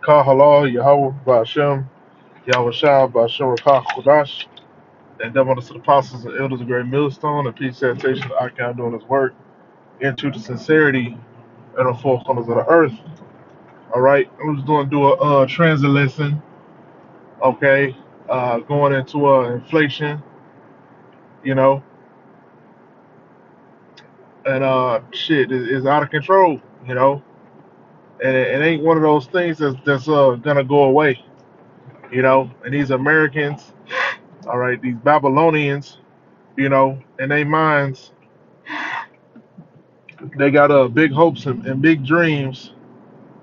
Ka halal Yahweh Ba'ashem Yahweh Shah Ba'ashem Rakah Kodash, and them on the apostles and elders of Great Millstone, and peace sanitation I count doing his work into the sincerity of the four corners of the earth. All right, I'm just going to do a transit lesson, okay? Going into inflation, you know, and shit is out of control, you know, and it ain't one of those things that's gonna go away, you know. And these Americans, all right, these Babylonians, you know, in their minds, they got big hopes and big dreams,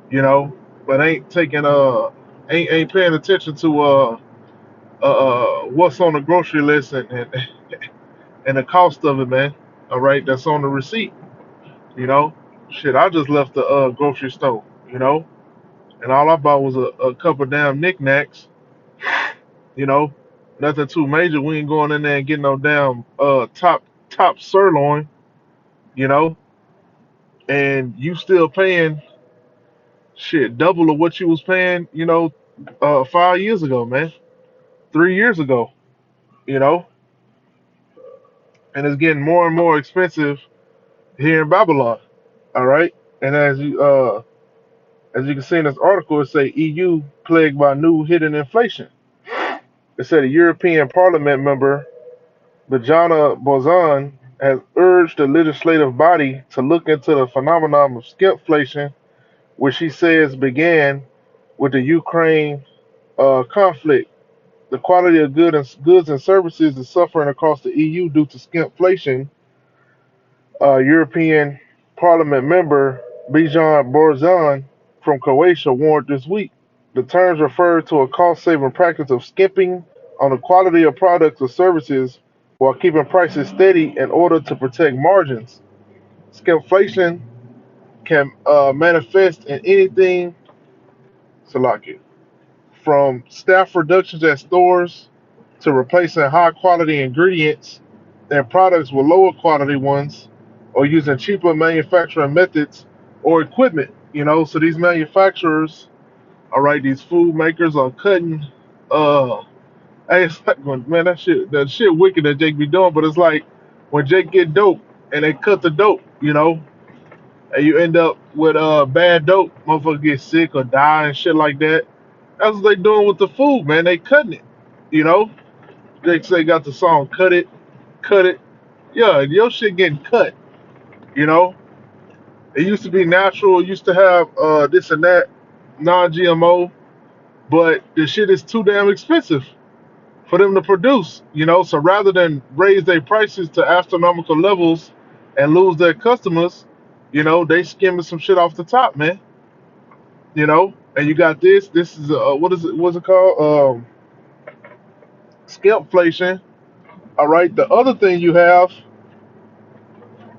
you know, but ain't paying attention to what's on the grocery list and the cost of it, man. All right, that's on the receipt, you know. Shit, I just left the grocery store, you know, and all I bought was a couple damn knickknacks, you know, nothing too major. We ain't going in there and getting no damn top sirloin, you know, and you still paying shit double of what you was paying, you know, 5 years ago, man, 3 years ago, you know, and it's getting more and more expensive here in Babylon. All right, and as you can see in this article, it say EU plagued by new hidden inflation. It said a European Parliament member, Bajana Bozan, has urged the legislative body to look into the phenomenon of skimpflation, which he says began with the Ukraine conflict. The quality of goods and services is suffering across the EU due to skimpflation. European Parliament member Bijan Borzan from Croatia warned this week. The terms refer to a cost-saving practice of skimping on the quality of products or services while keeping prices steady in order to protect margins. Skimpflation can manifest in anything, Salaki, from staff reductions at stores to replacing high quality ingredients and products with lower quality ones or using cheaper manufacturing methods or equipment. You know, so these manufacturers, all right, these food makers are cutting hey, it's like man, that shit wicked that Jake be doing, but it's like when Jake get dope and they cut the dope, you know, and you end up with bad dope, motherfuckers get sick or die and shit like that. That's what they doing with the food, man. They cutting it, you know. Jake say got the song "Cut It, Cut It." Yeah, your shit getting cut, you know. It used to be natural. It used to have this and that, non-GMO, but the shit is too damn expensive for them to produce, you know. So rather than raise their prices to astronomical levels and lose their customers, you know, they skimming some shit off the top, man. You know, and you got this. This is what is it? What's it called? Skimpflation. All right. The other thing you have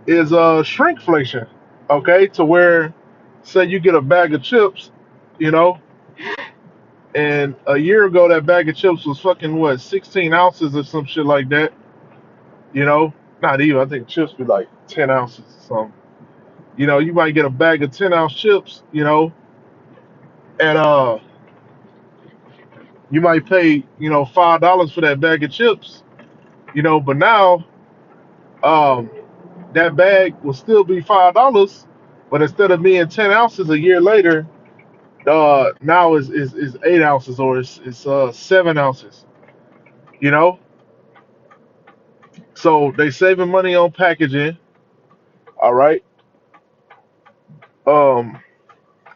is shrinkflation. Okay, to where say you get a bag of chips, you know, and a year ago that bag of chips was fucking what 16 ounces or some shit like that. You know, not even. I think chips be like 10 ounces or something. You know, you might get a bag of 10-ounce chips. You know, and you might pay $5 for that bag of chips. You know, but now um, that bag will still be $5, but instead of being 10 ounces a year later, now is 8 ounces or it's 7 ounces. You know, so they saving money on packaging. All right, um,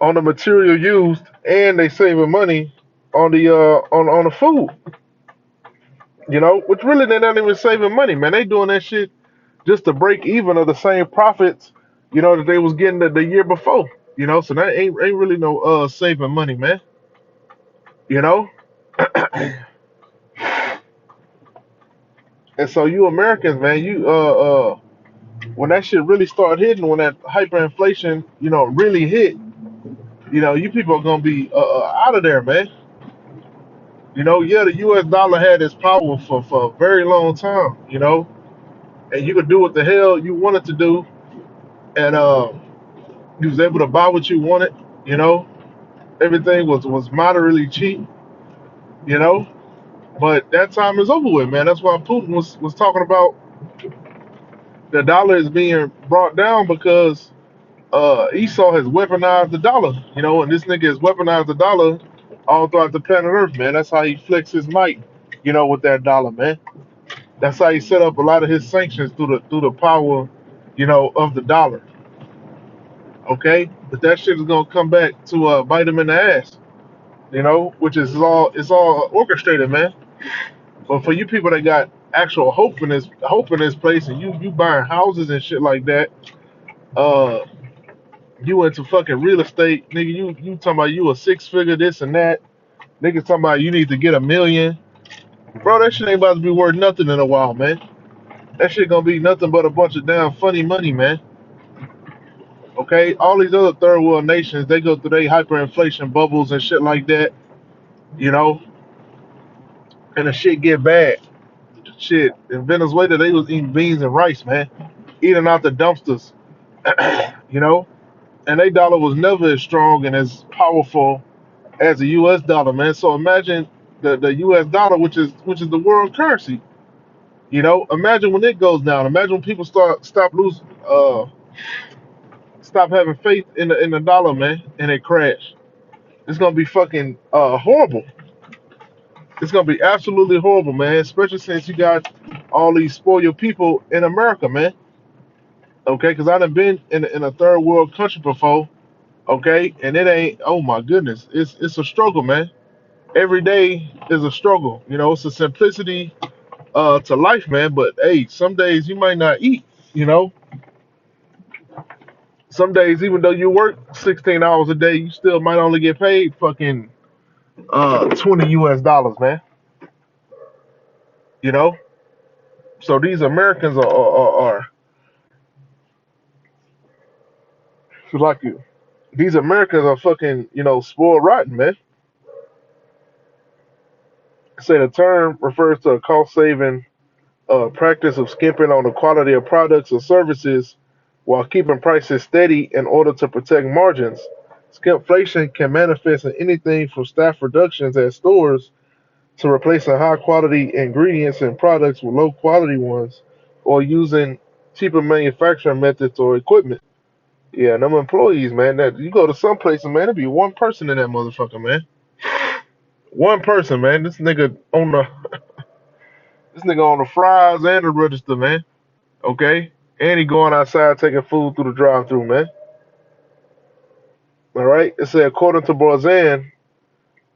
on the material used, and they saving money on the on the food. You know, which really they're not even saving money, man. They doing that shit just to break even of the same profits, you know, that they was getting the year before. You know, so that ain't really no saving money, man. You know, and so you Americans, man, you when that shit really start hitting, when that hyperinflation, you know, really hit, you know, you people are gonna be out of there, man. You know, yeah, the U.S. dollar had its power for a very long time, you know, and you could do what the hell you wanted to do, and you was able to buy what you wanted, you know, Everything was moderately cheap, you know. But that time is over with, man. That's why Putin was talking about the dollar is being brought down because Esau has weaponized the dollar, you know, and this nigga has weaponized the dollar all throughout the planet Earth, man. That's how he flex his might, you know, with that dollar, man. That's how he set up a lot of his sanctions through the power, you know, of the dollar. Okay, but that shit is gonna come back to bite him in the ass, you know, which is all it's all orchestrated, man. But for you people that got actual hope in this place, and you buying houses and shit like that, uh, you into fucking real estate, nigga. You talking about you a six figure this and that, niggas talking about you need to get 1 million, bro. That shit ain't about to be worth nothing in a while, man. That shit gonna be nothing but a bunch of damn funny money, man. Okay, all these other third world nations, they go through their hyperinflation bubbles and shit like that, you know, and the shit get bad. Shit, in Venezuela, they was eating beans and rice, man, eating out the dumpsters, you know, and their dollar was never as strong and as powerful as the U.S. dollar, man. So imagine the U.S. dollar, which is the world currency, you know. Imagine when it goes down. Imagine when people stop having faith in the dollar, man, and it crash. It's gonna be fucking horrible. It's gonna be absolutely horrible, man. Especially since you got all these spoiled people in America, man. Okay, because I done been in a third world country before. Okay, and it ain't. Oh my goodness, it's a struggle, man. Every day is a struggle. You know, it's a simplicity to life, man. But hey, some days you might not eat. You know, some days even though you work 16 hours a day, you still might only get paid fucking 20 US dollars, man. You know, so these Americans are like you. These Americans are fucking, you know, spoiled rotten, man. Say the term refers to a cost saving practice of skimping on the quality of products or services while keeping prices steady in order to protect margins. Skimpflation can manifest in anything from staff reductions at stores to replacing high quality ingredients and products with low quality ones or using cheaper manufacturing methods or equipment. Yeah, and them employees, man, that you go to some places, man, there be one person in that motherfucker, man. One person, man. This nigga on the fries and the register, man. Okay? And he going outside taking food through the drive through, man. All right? It said according to Borzan,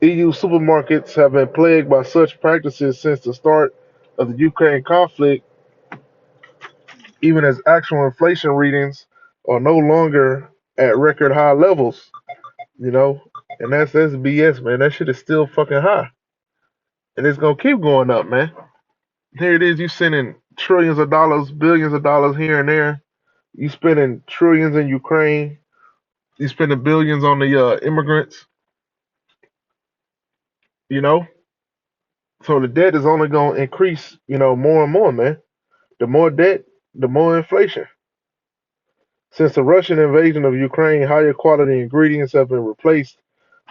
EU supermarkets have been plagued by such practices since the start of the Ukraine conflict, even as actual inflation readings are no longer at record high levels, you know? And that's BS, man. That shit is still fucking high. And it's gonna keep going up, man. Here it is, you sending trillions of dollars, billions of dollars here and there. You spending trillions in Ukraine. You spending billions on the immigrants, you know? So the debt is only gonna increase, you know, more and more, man. The more debt, the more inflation. Since the Russian invasion of Ukraine, higher quality ingredients have been replaced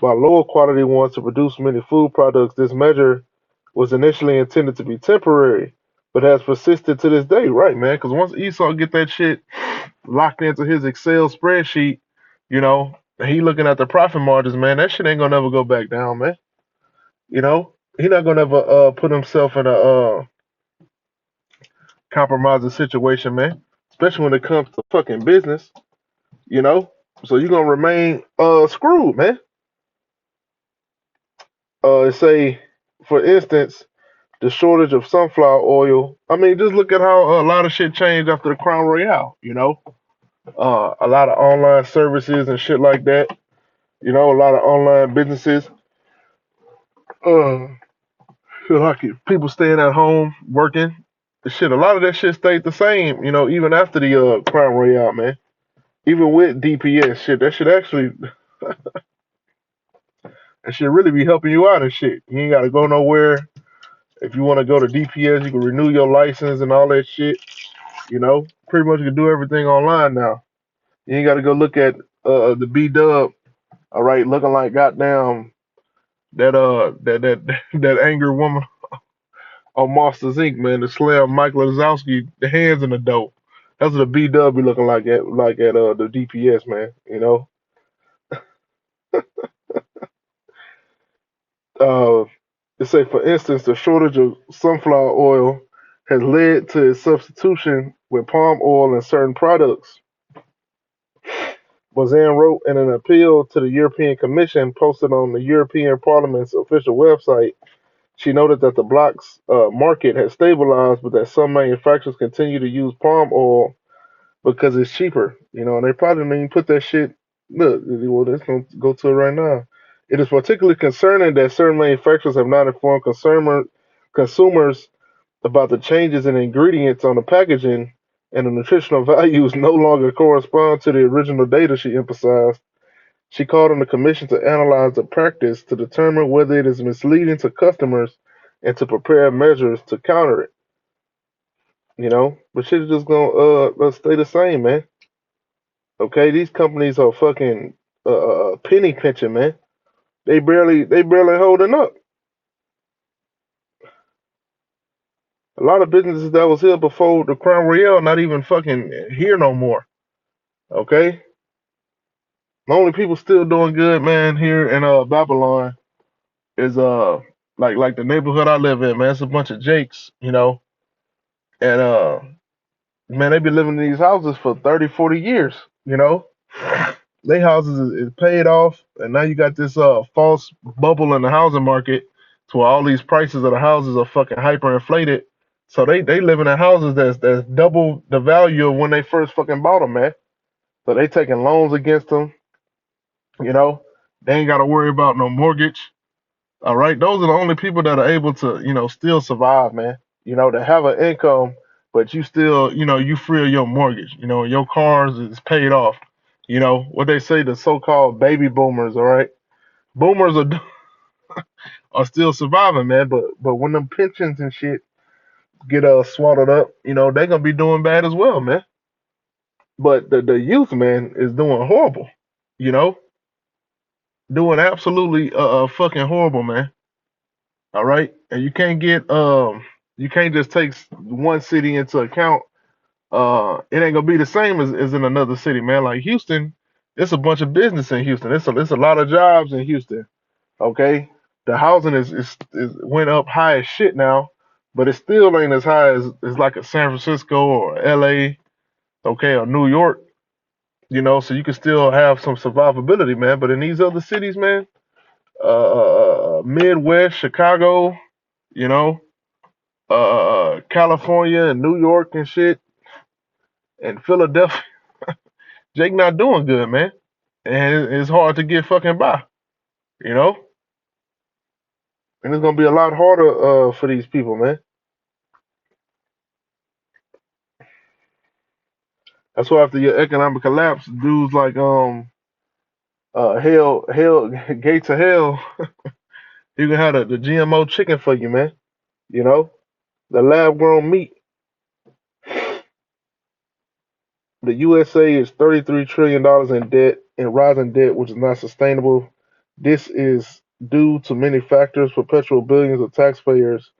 by lower quality ones to produce many food products. This measure was initially intended to be temporary, but has persisted to this day, right, man? Because once Esau get that shit locked into his Excel spreadsheet, you know, and he looking at the profit margins, man, that shit ain't gonna never go back down, man. You know, he not gonna ever put himself in a compromising situation, man. Especially when it comes to fucking business, you know. So you're gonna remain screwed, man. Say, for instance, the shortage of sunflower oil. I mean, just look at how a lot of shit changed after the Crown Royale. You know, a lot of online services and shit like that. You know, a lot of online businesses. Uh, feel like it, people staying at home working. The shit, a lot of that shit stayed the same. You know, even after the Crown Royale, man. Even with DPS, shit, that should actually, that should really be helping you out and shit. You ain't got to go nowhere. If you want to go to DPS, you can renew your license and all that shit. You know, pretty much you can do everything online now. You ain't got to go look at the B Dub. All right, looking like goddamn that that angry woman on Monsters Inc. Man, to slam Mike Wazowski the hands in the dope. That's what the BW looking like at the DPS, man. You know, uh, they say for instance, the shortage of sunflower oil has led to its substitution with palm oil in certain products. Bazan wrote in an appeal to the European Commission posted on the European Parliament's official website. She noted that the bloc's market has stabilized, but that some manufacturers continue to use palm oil because it's cheaper. You know, and they probably didn't even put that shit. Look, well, let's go to it right now. It is particularly concerning that certain manufacturers have not informed consumers about the changes in ingredients on the packaging, and the nutritional values no longer correspond to the original data, she emphasized. She called on the Commission to analyze the practice to determine whether it is misleading to customers and to prepare measures to counter it. You know, but shit is just gonna stay the same, man. Okay, these companies are fucking penny pinching, man. They barely holding up. A lot of businesses that was here before the Crown Royale not even fucking here no more. Okay, the only people still doing good, man, here in Babylon is like the neighborhood I live in, man. It's a bunch of Jakes, you know, and man, they been living in these houses for 30, 40 years, you know. They houses is paid off, and now you got this false bubble in the housing market to where all these prices of the houses are fucking hyperinflated. So they living in houses that's double the value of when they first fucking bought them, man. So they taking loans against them, you know. They ain't got to worry about no mortgage. All right, those are the only people that are able to, you know, still survive, man. You know, to have an income, but you still, you know, you free of your mortgage. You know, your cars is paid off. You know what they say, the so-called baby boomers. All right, boomers are still surviving, man. But when them pensions and shit get swallowed up, you know, they gonna be doing bad as well, man. But the youth, man, is doing horrible. You know, doing absolutely fucking horrible, man. All right, and you can't just take one city into account. It ain't gonna be the same as in another city, man. Like Houston, it's a bunch of business in Houston. It's a lot of jobs in Houston. Okay, the housing is went up high as shit now, but it still ain't as high as like a San Francisco or L.A. Okay, or New York. You know, so you can still have some survivability, man. But in these other cities, man, Midwest, Chicago, you know, California and New York and shit, and Philadelphia. Jake not doing good, man, and it's hard to get fucking by, you know. And it's gonna be a lot harder for these people, man. That's why after your economic collapse, dudes like hell gates of hell, you can have the GMO chicken for you, man. You know, the lab grown meat. The USA is $33 trillion in debt and rising debt, which is not sustainable. This is due to many factors: perpetual billions of taxpayers'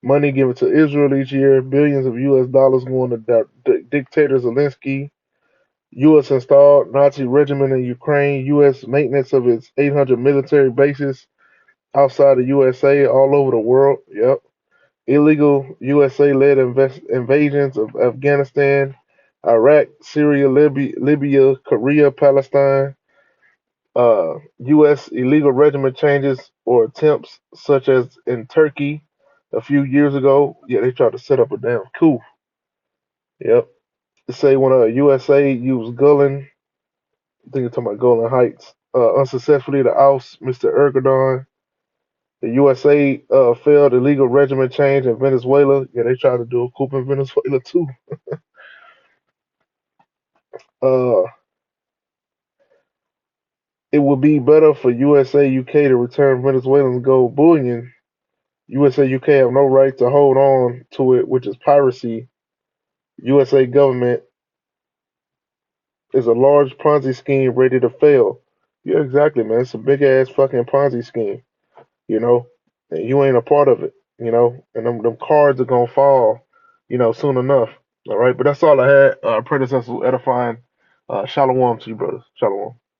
money given to Israel each year, billions of US dollars going to dictator Zelensky, US installed Nazi regiment in Ukraine, US maintenance of its 800 military bases outside the USA all over the world. Yep. Illegal USA led invasions of Afghanistan, Iraq, Syria, Libya, Korea, Palestine, U.S. illegal regiment changes or attempts, such as in Turkey a few years ago. Yeah, they tried to set up a damn coup. Yep. They say when USA used Gulen, I think you're talking about Golan Heights, unsuccessfully to oust Mr. Erdogan. The USA failed illegal regiment change in Venezuela. Yeah, they tried to do a coup in Venezuela too. Uh, it would be better for USA UK to return Venezuelan gold bullion. USA UK have no right to hold on to it, which is piracy. USA government is a large Ponzi scheme ready to fail. Yeah, exactly, man. It's a big ass fucking Ponzi scheme, you know, and you ain't a part of it, and them cards are gonna fall, soon enough. All right, but that's all I had. Predecessor edifying. Shalom to you, brothers. Shalom.